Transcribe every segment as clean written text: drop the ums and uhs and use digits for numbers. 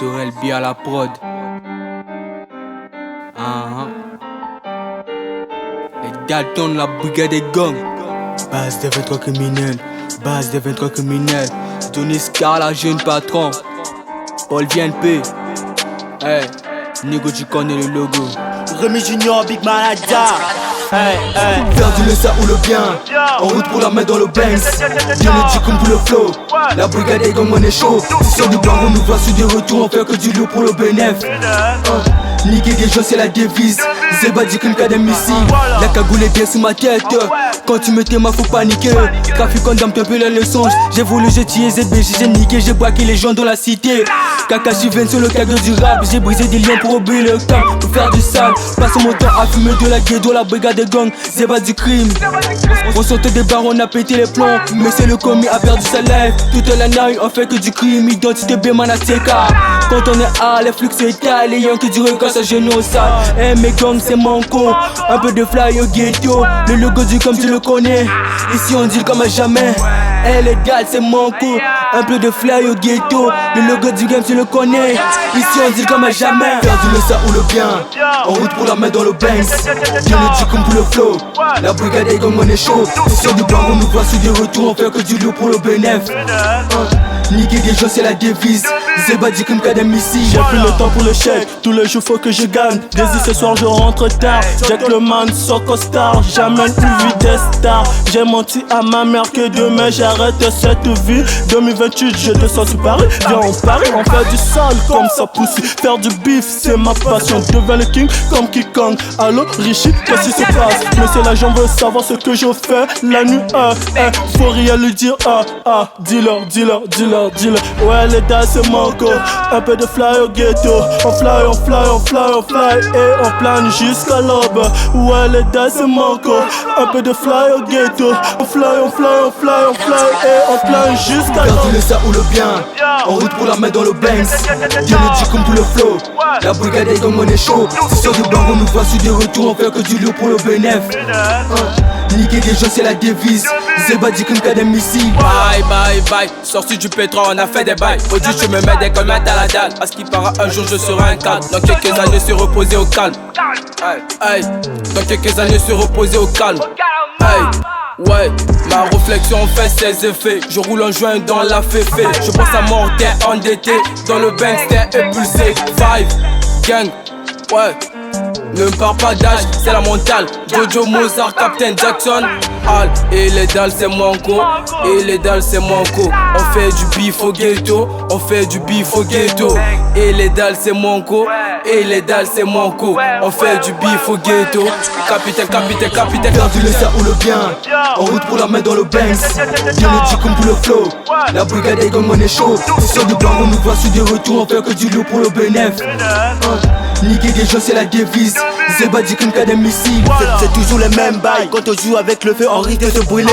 Sorel B à la prod. Les Dalton, la brigade des gangs. Base des 23 criminels. Base des 23 criminels. Tony Scar, la jeune patron. Paul VNP. Hey, Nigo, tu connais le logo. Remy Junior, Big Malada. Hey, hey. Perdu le ça ou le bien. En route pour la main dans le Banks. Bien le dit comme pour le flow. La brigade des gangs, on est chaud. Sur du blanc, on nous voit sur des retours. On fait que du lourd pour le bénéf. Niquer des gens, c'est la devise. Zeba dit comme cas des missiles. La cagoule est bien sous ma tête. Quand tu me t'aimes, faut paniquer. Trafic en dame, t'es un peu les songes. J'ai voulu, j'ai tiré, j'ai niqué, j'ai braqué les gens dans la cité. Kakashi vient sur le cadre du rap. J'ai brisé des liens pour oublier le temps. Pour faire du sale. Passe mon temps à fumer de la gueule, la brigade des gangs. Zeba du crime. On sortait des bars, on a pété les plombs. Mais c'est le commis a perdu sa life. Toute la night, on fait que du crime. Identité Bemanateka. Quand on est à les flux étalés, y'en qui du regard, ça génocide. Eh mes gangs c'est manco. Un peu de fly au ghetto. Le logo du comme tu le connais. Ici on dit comme à jamais. Eh les gars c'est manco. Un peu de fly au ghetto. Le logo du game tu le connais. Ici on dit comme à jamais. Perdu le ça ou le bien. En route pour la main dans le Banks. Bien le dit comme pour le flow. La brigade des gangs on est chaud. Sur du blanc on nous voit sur des retours. On fait que du lourd pour le bénéf. Niquer des gens c'est la devise. Zeba dit comme cas des missiles. J'ai plus le temps pour le chèque. Tous les jours faut que je gagne. Désir ce soir je rentre tard. Jack le man sur costard. J'amène une vie des stars. J'ai menti à ma mère que demain j'arrête cette vie. 2028 je descends sur Paris. Viens en Paris on fait du sale comme ça pousse. Faire du bif c'est ma passion. Deviens le king comme King Kong. Allo Richie qu'est-ce qui se passe? Monsieur l'agent veut savoir ce que je fais la nuit. Faut rien lui dire. Dealer, dealer, dealer, dealer. Ouais les dames c'est manco. Un peu de fly au ghetto. On fly, on fly, on fly, on fly. Et on plane jusqu'à l'aube. Ouais les dames c'est manco. Un peu de fly au ghetto. On fly, on fly, on fly, on fly. Et on plane jusqu'à l'aube. Perdu le ça ou le bien. En route pour la main dans le Banks. Bien le dit comme pour le flow. La brigade des gangs on est chaud. Sur du blanc on nous voit sur des retours. On fait que du lourd pour le bénéf. Niquer des gens c'est la devise. Zeba dit comme cas des missiles. Bye bye bye, sorti du pétrole on a fait des bails. Aujourd'hui tu me mets des comètes à la dalle. Parce qu'il paraît un jour je serai un calme. Dans quelques années se reposer au calme. Hey, dans quelques années se reposer au calme. Hey, ouais, ma réflexion fait ses effets. Je roule en joint dans la féfé. Je pense à mort, t'es endetté. Dans le bank t'es épulsé. Five, gang, ouais. Ne me parle pas d'âge, c'est la mentale. Jojo, Mozart, Captain Jackson, Al. Et les dalles c'est manco. Et les dalles c'est manco. On fait du bif au ghetto. On fait du bif au ghetto. Et les dalles c'est manco. Et les dalles c'est manco. On fait du bif au ghetto. Capitaine, capitaine, capitaine. Perdu le ça ou le bien. En route pour la main dans le Banks. Bien le dit comme pour le flow. La brigade des gangs on est chaud. Sur du blanc on nous voit sur des retours. On fait que du lourd pour le bénéf. Niquer des gens c'est la devise. Zeba dit comme cas des missiles. C'est toujours les mêmes bails. Quand on joue avec le feu on risque de se brûler.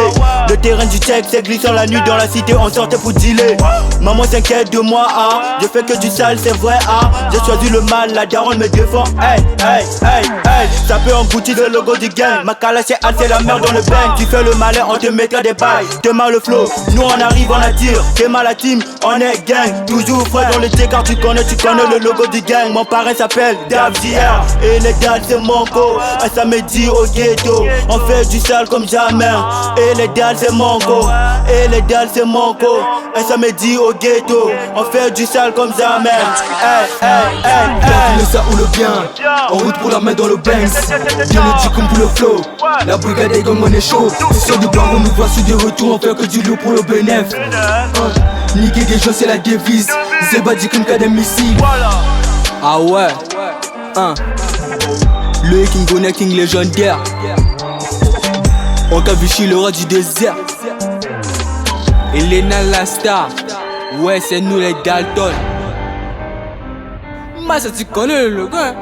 Le terrain du check c'est glissant la nuit dans la cité. On sortait pour dealer. Maman s'inquiète de moi Je fais que du sale c'est vrai J'ai choisi le mal, la daronne me défend. Hey, hey, hey, hey. Ça peut engloutir le logo du gang. Ma cala c'est Al, c'est la merde dans le bank. Tu fais le malin on te mettra des bails. Demain le flow, nous on arrive on attire. Demain la team, on est gang. Toujours frais dans le thé car tu connais le logo du gang. Mon parrain s'appelle Dab JR. Et les gars c'est manco. Un samedi au ghetto. On fait du sale comme jamais. Et les dalles c'est manco. Et les dalles c'est manco. Un samedi au ghetto. On fait du sale comme jamais. Hey, hey, hey, Perdu le ça ou le bien. En route pour la main dans le Banks. Bien le dit comme pour le flow. La brigade des gangs on est chaud. Sur du blanc on nous voit sur des retours. On fait que du lourd pour le bénéf. Niquer des gens c'est la devise. Zeba dit comme cas des missiles. Ah ouais. Le King Gona King légendaire. On a Vichy le roi du désert. Elena la star. Ouais c'est nous les Dalton. Mais ça tu connais le logo hein.